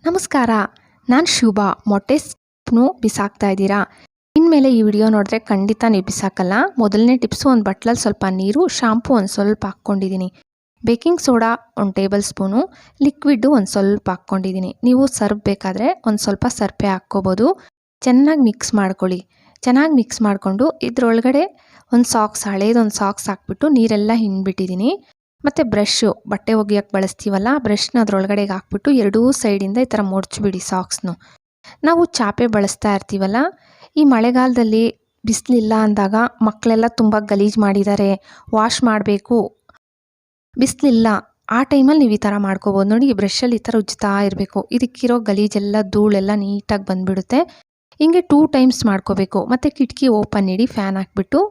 ನಮಸ್ಕಾರ, ನಾನು ಶುಭಾ. ಮೊಟ್ಟೆ ಸ್ಪೂನು ಬಿಸಾಕ್ತಾ ಇದ್ದೀರಾ? ಇನ್ಮೇಲೆ ಈ ವಿಡಿಯೋ ನೋಡಿದ್ರೆ ಖಂಡಿತ ನೀವು ಬಿಸಾಕಲ್ಲ. ಮೊದಲನೇ ಟಿಪ್ಸು, ಒಂದು ಬಟ್ಲಲ್ಲಿ ಸ್ವಲ್ಪ ನೀರು, ಶಾಂಪು ಒಂದು ಸ್ವಲ್ಪ ಹಾಕ್ಕೊಂಡಿದ್ದೀನಿ, baking soda 1 table spoon, liquid ಒಂದು ಸ್ವಲ್ಪ ಹಾಕ್ಕೊಂಡಿದ್ದೀನಿ. ನೀವು ಸರ್ವ್ ಬೇಕಾದರೆ ಒಂದು ಸ್ವಲ್ಪ ಸರ್ಪೆ ಹಾಕ್ಕೋಬೋದು. ಚೆನ್ನಾಗಿ ಮಿಕ್ಸ್ ಮಾಡ್ಕೊಳ್ಳಿ. ಚೆನ್ನಾಗಿ ಮಿಕ್ಸ್ ಮಾಡಿಕೊಂಡು ಇದರೊಳಗಡೆ ಒಂದು ಸಾಕ್ಸ್, ಹಳೇದೊಂದು ಸಾಕ್ಸ್ ಹಾಕ್ಬಿಟ್ಟು ನೀರೆಲ್ಲ ಹಿಂಡ್ಬಿಟ್ಟಿದ್ದೀನಿ. ಮತ್ತು ಬ್ರಷ್ಷು, ಬಟ್ಟೆ ಒಗೆಯೋಕ್ಕೆ ಬಳಸ್ತೀವಲ್ಲ, ಬ್ರಷ್ನ ಅದರೊಳಗಡೆಗೆ ಹಾಕ್ಬಿಟ್ಟು ಎರಡೂ ಸೈಡಿಂದ ಈ ಥರ ಮುಡ್ಚಿಬಿಡಿ ಸಾಕ್ಸ್ನು. ನಾವು ಚಾಪೆ ಬಳಸ್ತಾ ಇರ್ತೀವಲ್ಲ, ಈ ಮಳೆಗಾಲದಲ್ಲಿ ಬಿಸಿಲಿಲ್ಲ ಅಂದಾಗ ಮಕ್ಕಳೆಲ್ಲ ತುಂಬ ಗಲೀಜು ಮಾಡಿದ್ದಾರೆ, ವಾಶ್ ಮಾಡಬೇಕು, ಬಿಸಿಲಿಲ್ಲ ಆ ಟೈಮಲ್ಲಿ ನೀವು ಈ ಥರ ಮಾಡ್ಕೋಬೋದು. ನೋಡಿ, ಈ ಬ್ರಷಲ್ಲಿ ಈ ಥರ ಉಜ್ಜುತ್ತಾ ಇರಬೇಕು. ಇದಕ್ಕಿರೋ ಗಲೀಜೆಲ್ಲ ಧೂಳೆಲ್ಲ ನೀಟಾಗಿ ಬಂದುಬಿಡುತ್ತೆ. ಹಿಂಗೆ 2 ಟೈಮ್ಸ್ ಮಾಡ್ಕೋಬೇಕು. ಮತ್ತು ಕಿಟಕಿ ಓಪನ್ ಇಡಿ, ಫ್ಯಾನ್ ಹಾಕ್ಬಿಟ್ಟು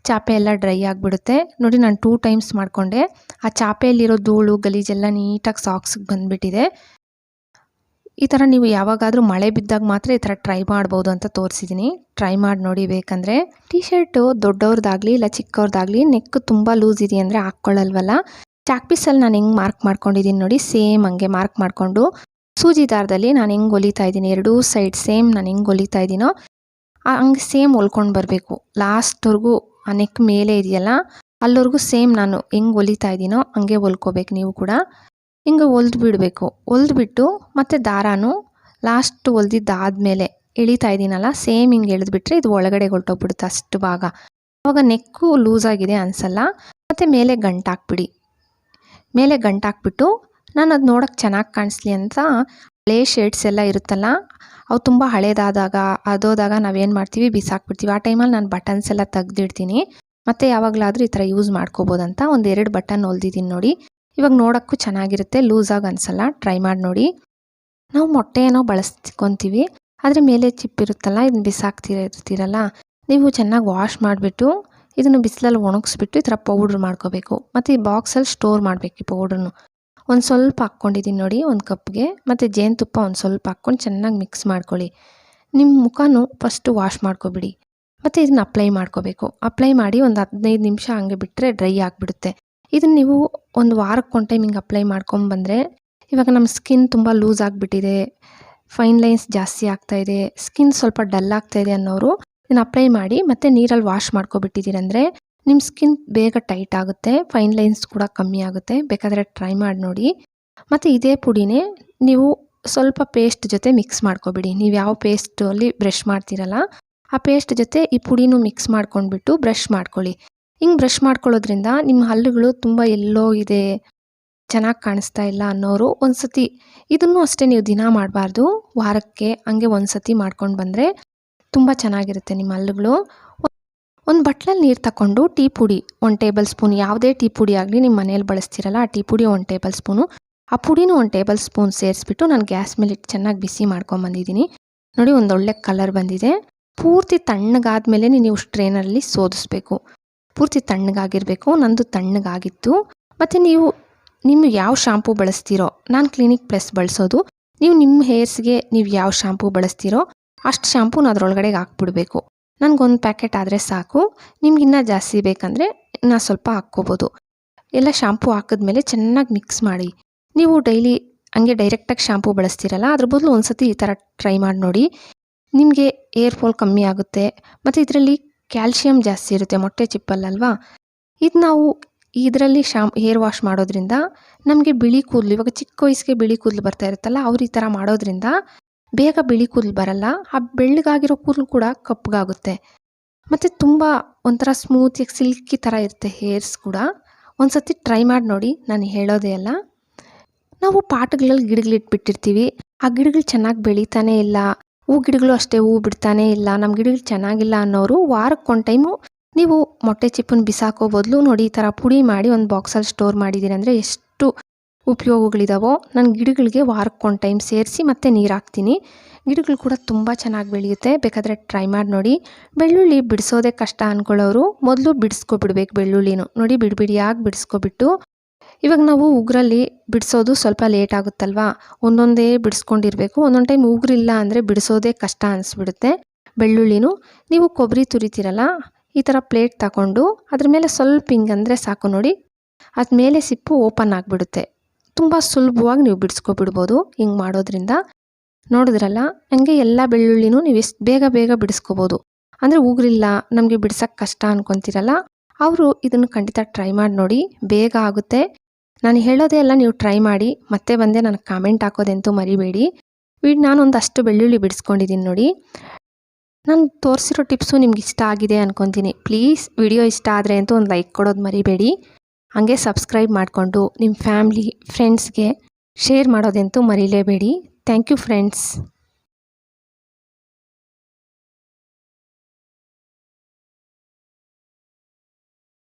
ಚಾಪೆ ಎಲ್ಲ ಡ್ರೈ ಆಗಿಬಿಡುತ್ತೆ. ನೋಡಿ, ನಾನು 2 ಟೈಮ್ಸ್ ಮಾಡಿಕೊಂಡೆ. ಆ ಚಾಪೆಯಲ್ಲಿರೋ ಧೂಳು ಗಲೀಜೆಲ್ಲ ನೀಟಾಗಿ ಸಾಕ್ಸಿಗೆ ಬಂದುಬಿಟ್ಟಿದೆ. ಈ ಥರ ನೀವು ಯಾವಾಗಾದರೂ ಮಳೆ ಬಿದ್ದಾಗ ಮಾತ್ರ ಈ ಥರ ಟ್ರೈ ಮಾಡ್ಬೋದು ಅಂತ ತೋರಿಸಿದ್ದೀನಿ. ಟ್ರೈ ಮಾಡಿ ನೋಡಿ ಬೇಕಂದರೆ. ಟಿ ಶರ್ಟು ದೊಡ್ಡವ್ರದ್ದಾಗಲಿ ಇಲ್ಲ ಚಿಕ್ಕವ್ರದ್ದಾಗಲಿ ನೆಕ್ ತುಂಬ ಲೂಸ್ ಇದೆ ಅಂದರೆ ಹಾಕ್ಕೊಳ್ಳಲ್ವಲ್ಲ, ಚಾಕ್ ಪೀಸಲ್ಲಿ ನಾನು ಹೆಂಗೆ ಮಾರ್ಕ್ ಮಾಡ್ಕೊಂಡಿದ್ದೀನಿ ನೋಡಿ, ಸೇಮ್ ಹಂಗೆ ಮಾರ್ಕ್ ಮಾಡಿಕೊಂಡು ಸೂಜಿ ದಾರದಲ್ಲಿ ನಾನು ಹೆಂಗೆ ಹೊಲಿತಾ ಇದ್ದೀನಿ, ಎರಡೂ ಸೈಡ್ ಸೇಮ್ ನಾನು ಹೆಂಗೆ ಹೊಲಿತಾ ಇದ್ದೀನೋ ಹಂಗೆ ಸೇಮ್ ಹೊಲ್ಕೊಂಡು ಬರಬೇಕು. ಲಾಸ್ಟ್ವರೆಗೂ ಆ ನೆಕ್ ಮೇಲೆ ಇದೆಯಲ್ಲ ಅಲ್ಲಿವರೆಗೂ ಸೇಮ್ ನಾನು ಹೆಂಗೆ ಹೊಲಿತಾ ಇದ್ದೀನೋ ಹಂಗೆ ಹೊಲ್ಕೋಬೇಕು. ನೀವು ಕೂಡ ಹಿಂಗೆ ಹೊಲ್ದು ಬಿಡಬೇಕು. ಹೊಲ್ದುಬಿಟ್ಟು ಮತ್ತು ದಾರಾನು ಲಾಸ್ಟ್ ಹೊಲ್ದಿದ್ದಾದಮೇಲೆ ಎಳಿತಾ ಇದ್ದೀನಲ್ಲ, ಸೇಮ್ ಹಿಂಗೆ ಎಳೆದ್ಬಿಟ್ರೆ ಇದು ಒಳಗಡೆ ಹೊರಟೋಗ್ಬಿಡುತ್ತೆ ಅಷ್ಟು ಭಾಗ. ಆವಾಗ ನೆಕ್ಕು ಲೂಸಾಗಿದೆ ಅನಿಸಲ್ಲ. ಮತ್ತು ಮೇಲೆ ಗಂಟಾಕ್ಬಿಡಿ. ಮೇಲೆ ಗಂಟಾಕ್ಬಿಟ್ಟು ನಾನು ಅದು ನೋಡೋಕ್ಕೆ ಚೆನ್ನಾಗಿ ಕಾಣಿಸ್ಲಿ ಅಂತ ಹಳೇ ಶರ್ಟ್ಸ್ ಎಲ್ಲ ಇರುತ್ತಲ್ಲ, ಅವು ತುಂಬ ಹಳೇದಾದಾಗ ಅದೋದಾಗ ನಾವೇನು ಮಾಡ್ತೀವಿ, ಬಿಸಾಕ್ಬಿಡ್ತೀವಿ. ಆ ಟೈಮಲ್ಲಿ ನಾನು ಬಟನ್ಸ್ ಎಲ್ಲ ತೆಗ್ದಿಡ್ತೀನಿ. ಮತ್ತು ಯಾವಾಗಲಾದರೂ ಈ ಥರ ಯೂಸ್ ಮಾಡ್ಕೋಬೋದಂತ ಒಂದು 2 ಬಟನ್ ಹೊಲ್ದಿದ್ದೀನಿ ನೋಡಿ. ಇವಾಗ ನೋಡೋಕ್ಕೂ ಚೆನ್ನಾಗಿರುತ್ತೆ, ಲೂಸಾಗಿ ಅನಿಸಲ್ಲ. ಟ್ರೈ ಮಾಡಿ ನೋಡಿ. ನಾವು ಮೊಟ್ಟೆನೋ ಬಳಸ್ಕೊತೀವಿ, ಆದರೆ ಮೇಲೆ ಚಿಪ್ಪಿರುತ್ತಲ್ಲ, ಇದನ್ನ ಬಿಸಾಕ್ತಿರ್ತೀರಲ್ಲ, ನೀವು ಚೆನ್ನಾಗಿ ವಾಶ್ ಮಾಡಿಬಿಟ್ಟು ಇದನ್ನು ಬಿಸಿಲಲ್ಲಿ ಒಣಗಿಸ್ಬಿಟ್ಟು ಈ ಥರ ಪೌಡ್ರ್ ಮಾಡ್ಕೋಬೇಕು. ಮತ್ತು ಈ ಬಾಕ್ಸಲ್ಲಿ ಸ್ಟೋರ್ ಮಾಡಬೇಕು ಈ ಪೌಡ್ರನ್ನು. ಒಂದು ಸ್ವಲ್ಪ ಹಾಕ್ಕೊಂಡಿದ್ದೀನಿ ನೋಡಿ, ಒಂದು ಕಪ್ಗೆ. ಮತ್ತು ಜೇನುತುಪ್ಪ ಒಂದು ಸ್ವಲ್ಪ ಹಾಕ್ಕೊಂಡು ಚೆನ್ನಾಗಿ ಮಿಕ್ಸ್ ಮಾಡ್ಕೊಳ್ಳಿ. ನಿಮ್ಮ ಮುಖನೂ ಫಸ್ಟು ವಾಶ್ ಮಾಡ್ಕೊಬಿಡಿ. ಮತ್ತು ಇದನ್ನ ಅಪ್ಲೈ ಮಾಡ್ಕೋಬೇಕು. ಅಪ್ಲೈ ಮಾಡಿ ಒಂದು 15 ನಿಮಿಷ ಹಂಗೆ ಬಿಟ್ಟರೆ ಡ್ರೈ ಆಗಿಬಿಡುತ್ತೆ. ಇದನ್ನು ನೀವು ಒಂದು ವಾರಕ್ಕೆ 1 ಟೈಮ್ ಹಿಂಗೆ ಅಪ್ಲೈ ಮಾಡ್ಕೊಂಬಂದರೆ, ಇವಾಗ ನಮ್ಮ ಸ್ಕಿನ್ ತುಂಬ ಲೂಸ್ ಆಗಿಬಿಟ್ಟಿದೆ, ಫೈನ್ ಲೈನ್ಸ್ ಜಾಸ್ತಿ ಆಗ್ತಾಯಿದೆ, ಸ್ಕಿನ್ ಸ್ವಲ್ಪ ಡಲ್ ಆಗ್ತಾಯಿದೆ ಅನ್ನೋರು ಇದನ್ನು ಅಪ್ಲೈ ಮಾಡಿ ಮತ್ತು ನೀರಲ್ಲಿ ವಾಶ್ ಮಾಡ್ಕೊಬಿಟ್ಟಿದ್ದೀರಂದರೆ ನಿಮ್ಮ ಸ್ಕಿನ್ ಬೇಗ ಟೈಟ್ ಆಗುತ್ತೆ, ಫೈನ್ ಲೈನ್ಸ್ ಕೂಡ ಕಮ್ಮಿ ಆಗುತ್ತೆ. ಬೇಕಾದರೆ ಟ್ರೈ ಮಾಡಿ ನೋಡಿ. ಮತ್ತು ಇದೇ ಪುಡಿನೇ ನೀವು ಸ್ವಲ್ಪ ಪೇಸ್ಟ್ ಜೊತೆ ಮಿಕ್ಸ್ ಮಾಡ್ಕೊಬಿಡಿ. ನೀವು ಯಾವ ಪೇಸ್ಟಲ್ಲಿ ಬ್ರಷ್ ಮಾಡ್ತೀರಲ್ಲ ಆ ಪೇಸ್ಟ್ ಜೊತೆ ಈ ಪುಡಿನೂ ಮಿಕ್ಸ್ ಮಾಡ್ಕೊಂಡ್ಬಿಟ್ಟು ಬ್ರಷ್ ಮಾಡ್ಕೊಳ್ಳಿ. ಹಿಂಗೆ ಬ್ರಷ್ ಮಾಡ್ಕೊಳ್ಳೋದ್ರಿಂದ ನಿಮ್ಮ ಹಲ್ಲುಗಳು ತುಂಬ ಎಲ್ಲೋ ಇದೆ, ಚೆನ್ನಾಗಿ ಕಾಣಿಸ್ತಾ ಇಲ್ಲ ಅನ್ನೋರು ಒಂದು ಸತಿ ಇದನ್ನು ಅಷ್ಟೇ ನೀವು ದಿನ ಮಾಡಬಾರ್ದು, ವಾರಕ್ಕೆ ಹಂಗೆ ಒಂದು ಸತಿ ಮಾಡ್ಕೊಂಡು ಬಂದರೆ ತುಂಬ ಚೆನ್ನಾಗಿರುತ್ತೆ ನಿಮ್ಮ ಹಲ್ಲುಗಳು. ಒಂದು ಬಟ್ಲಲ್ಲಿ ನೀರು ತಗೊಂಡು ಟೀ ಪುಡಿ 1 ಟೇಬಲ್ ಸ್ಪೂನ್, ಯಾವುದೇ ಟೀ ಪುಡಿ ಆಗಲಿ ನಿಮ್ಮ ಮನೇಲಿ ಬಳಸ್ತೀರಲ್ಲ ಆ ಟೀ ಪುಡಿ 1 ಟೇಬಲ್ ಸ್ಪೂನು, ಆ ಪುಡಿನೂ 1 ಟೇಬಲ್ ಸ್ಪೂನ್ ಸೇರಿಸ್ಬಿಟ್ಟು ನಾನು ಗ್ಯಾಸ್ ಮೇಲೆ ಇಟ್ಟು ಚೆನ್ನಾಗಿ ಬಿಸಿ ಮಾಡ್ಕೊಂಬಂದಿದ್ದೀನಿ. ನೋಡಿ, ಒಂದೊಳ್ಳೆ ಕಲರ್ ಬಂದಿದೆ. ಪೂರ್ತಿ ತಣ್ಣಗಾದ್ಮೇಲೆ ನೀವು ಸ್ಟ್ರೈನರಲ್ಲಿ ಸೋದಿಸ್ಬೇಕು. ಪೂರ್ತಿ ತಣ್ಣಗಾಗಿರಬೇಕು. ನಂದು ತಣ್ಣಗಾಗಿತ್ತು. ಮತ್ತು ನೀವು ಯಾವ ಶಾಂಪೂ ಬಳಸ್ತೀರೋ, ನಾನು ಕ್ಲಿನಿಕ್ ಪ್ಲಸ್ ಬಳಸೋದು, ನೀವು ನಿಮ್ಮ ಹೇರ್ಸ್ಗೆ ನೀವು ಯಾವ ಶಾಂಪೂ ಬಳಸ್ತೀರೋ ಅಷ್ಟು ಶಾಂಪೂನ ಅದರೊಳಗಡೆ ಹಾಕ್ಬಿಡ್ಬೇಕು. ನನಗೊಂದು ಪ್ಯಾಕೆಟ್ ಆದರೆ ಸಾಕು. ನಿಮ್ಗೆ ಇನ್ನೂ ಜಾಸ್ತಿ ಬೇಕಂದರೆ ಇನ್ನೂ ಸ್ವಲ್ಪ ಹಾಕ್ಕೋಬೋದು. ಎಲ್ಲ ಶಾಂಪೂ ಹಾಕಿದ್ಮೇಲೆ ಚೆನ್ನಾಗಿ ಮಿಕ್ಸ್ ಮಾಡಿ. ನೀವು ಡೈಲಿ ಹಂಗೆ ಡೈರೆಕ್ಟಾಗಿ ಶಾಂಪೂ ಬಳಸ್ತೀರಲ್ಲ, ಅದ್ರ ಬದಲು ಒಂದು ಸತಿ ಈ ಥರ ಟ್ರೈ ಮಾಡಿ ನೋಡಿ. ನಿಮಗೆ ಏರ್ ಫಾಲ್ ಕಮ್ಮಿ ಆಗುತ್ತೆ. ಮತ್ತು ಇದರಲ್ಲಿ ಕ್ಯಾಲ್ಶಿಯಂ ಜಾಸ್ತಿ ಇರುತ್ತೆ ಮೊಟ್ಟೆ ಚಿಪ್ಪಲ್ಲಲ್ವಾ. ಇದು ನಾವು ಇದರಲ್ಲಿ ಹೇರ್ ವಾಶ್ ಮಾಡೋದ್ರಿಂದ ನಮಗೆ ಬಿಳಿ ಕೂದಲು, ಇವಾಗ ಚಿಕ್ಕ ವಯಸ್ಸಿಗೆ ಬಿಳಿ ಕೂದಲು ಬರ್ತಾ ಇರುತ್ತಲ್ಲ, ಅವ್ರು ಈ ಥರ ಮಾಡೋದ್ರಿಂದ ಬೇಗ ಬಿಳಿ ಕೂದಲು ಬರಲ್ಲ. ಆ ಬೆಳ್ಳಗಾಗಿರೋ ಕೂದಲು ಕೂಡ ಕಪ್ಪಗಾಗುತ್ತೆ. ಮತ್ತು ತುಂಬ ಒಂಥರ ಸ್ಮೂತಿಯಾಗಿ ಸಿಲ್ಕಿ ಥರ ಇರುತ್ತೆ ಹೇರ್ಸ್ ಕೂಡ. ಒಂದು ಸತಿ ಟ್ರೈ ಮಾಡಿ ನೋಡಿ, ನಾನು ಹೇಳೋದೇ ಅಲ್ಲ. ನಾವು ಪಾಟ್ಗಳಲ್ಲಿ ಗಿಡಗಳಿಟ್ಬಿಟ್ಟಿರ್ತೀವಿ, ಆ ಗಿಡಗಳು ಚೆನ್ನಾಗಿ ಬೆಳೀತಾನೆ ಇಲ್ಲ, ಹೂ ಗಿಡಗಳು ಅಷ್ಟೇ ಹೂ ಬಿಡ್ತಾನೆ ಇಲ್ಲ, ನಮ್ಮ ಗಿಡಗಳು ಚೆನ್ನಾಗಿಲ್ಲ ಅನ್ನೋರು ವಾರಕ್ಕೆ 1 ಟೈಮು ನೀವು ಮೊಟ್ಟೆ ಚಿಪ್ಪನ್ನು ಬಿಸಾಕೋ ಬದಲು ನೋಡಿ ಈ ಥರ ಪುಡಿ ಮಾಡಿ ಒಂದು ಬಾಕ್ಸಲ್ಲಿ ಸ್ಟೋರ್ ಮಾಡಿದ್ದೀರಿ ಅಂದರೆ ಎಷ್ಟು ಉಪಯೋಗಗಳಿದಾವೋ. ನಾನು ಗಿಡಗಳಿಗೆ ವಾರಕ್ಕೆ 1 ಟೈಮ್ ಸೇರಿಸಿ ಮತ್ತೆ ನೀರು ಹಾಕ್ತೀನಿ. ಗಿಡಗಳು ಕೂಡ ತುಂಬ ಚೆನ್ನಾಗಿ ಬೆಳೆಯುತ್ತೆ. ಬೇಕಾದರೆ ಟ್ರೈ ಮಾಡಿ ನೋಡಿ. ಬೆಳ್ಳುಳ್ಳಿ ಬಿಡಿಸೋದೇ ಕಷ್ಟ ಅಂದ್ಕೊಳ್ಳೋರು ಮೊದಲು ಬಿಡಿಸ್ಕೊಬಿಡ್ಬೇಕು ಬೆಳ್ಳುಳ್ಳಿನೂ. ನೋಡಿ, ಬಿಡಿಯಾಗಿ ಬಿಡಿಸ್ಕೊಬಿಟ್ಟು, ಇವಾಗ ನಾವು ಉಗುರಲ್ಲಿ ಬಿಡಿಸೋದು ಸ್ವಲ್ಪ ಲೇಟ್ ಆಗುತ್ತಲ್ವಾ, ಒಂದೊಂದೇ ಬಿಡಿಸ್ಕೊಂಡಿರಬೇಕು. ಒಂದೊಂದು ಟೈಮ್ ಉಗುರಿಲ್ಲ ಅಂದರೆ ಬಿಡಿಸೋದೇ ಕಷ್ಟ ಅನಿಸ್ಬಿಡುತ್ತೆ. ಬೆಳ್ಳುಳ್ಳಿನೂ ನೀವು ಕೊಬ್ಬರಿ ತುರಿತೀರಲ್ಲ, ಈ ಥರ ಪ್ಲೇಟ್ ತಗೊಂಡು ಅದ್ರ ಮೇಲೆ ಸ್ವಲ್ಪ ಹಿಂಗಂದರೆ ಸಾಕು ನೋಡಿ, ಅದ್ಮೇಲೆ ಸಿಪ್ಪು ಓಪನ್ ಆಗಿಬಿಡುತ್ತೆ. ತುಂಬ ಸುಲಭವಾಗಿ ನೀವು ಬಿಡಿಸ್ಕೊಬಿಡ್ಬೋದು ಹಿಂಗೆ ಮಾಡೋದ್ರಿಂದ. ನೋಡಿದ್ರಲ್ಲ, ಹಂಗೆ ಎಲ್ಲ ಬೆಳ್ಳುಳ್ಳಿನೂ ನೀವು ಎಷ್ಟು ಬೇಗ ಬೇಗ ಬಿಡಿಸ್ಕೋಬೋದು. ಅಂದರೆ ಉಗುರಿಲ್ಲ, ನಮಗೆ ಬಿಡ್ಸೋಕ್ಕೆ ಕಷ್ಟ ಅನ್ಕೊತೀರಲ್ಲ, ಅವರು ಇದನ್ನು ಖಂಡಿತ ಟ್ರೈ ಮಾಡಿ ನೋಡಿ, ಬೇಗ ಆಗುತ್ತೆ. ನಾನು ಹೇಳೋದೇ ಎಲ್ಲ ನೀವು ಟ್ರೈ ಮಾಡಿ, ಮತ್ತೆ ಬಂದೆ ನನಗೆ ಕಾಮೆಂಟ್ ಹಾಕೋದಂತೂ ಮರಿಬೇಡಿ. ನಾನೊಂದಷ್ಟು ಬೆಳ್ಳುಳ್ಳಿ ಬಿಡಿಸ್ಕೊಂಡಿದ್ದೀನಿ ನೋಡಿ. ನಾನು ತೋರಿಸಿರೋ ಟಿಪ್ಸು ನಿಮ್ಗೆ ಇಷ್ಟ ಆಗಿದೆ ಅನ್ಕೊತೀನಿ. ಪ್ಲೀಸ್ ವಿಡಿಯೋ ಇಷ್ಟ ಆದರೆ ಅಂತೂ ಒಂದು ಲೈಕ್ ಕೊಡೋದು ಮರಿಬೇಡಿ. ಹಾಗೆ ಸಬ್ಸ್ಕ್ರೈಬ್ ಮಾಡಿಕೊಂಡು ನಿಮ್ಮ ಫ್ಯಾಮ್ಲಿ ಫ್ರೆಂಡ್ಸ್ಗೆ ಶೇರ್ ಮಾಡೋದಂತೂ ಮರಿಲೇಬೇಡಿ. Thank you friends.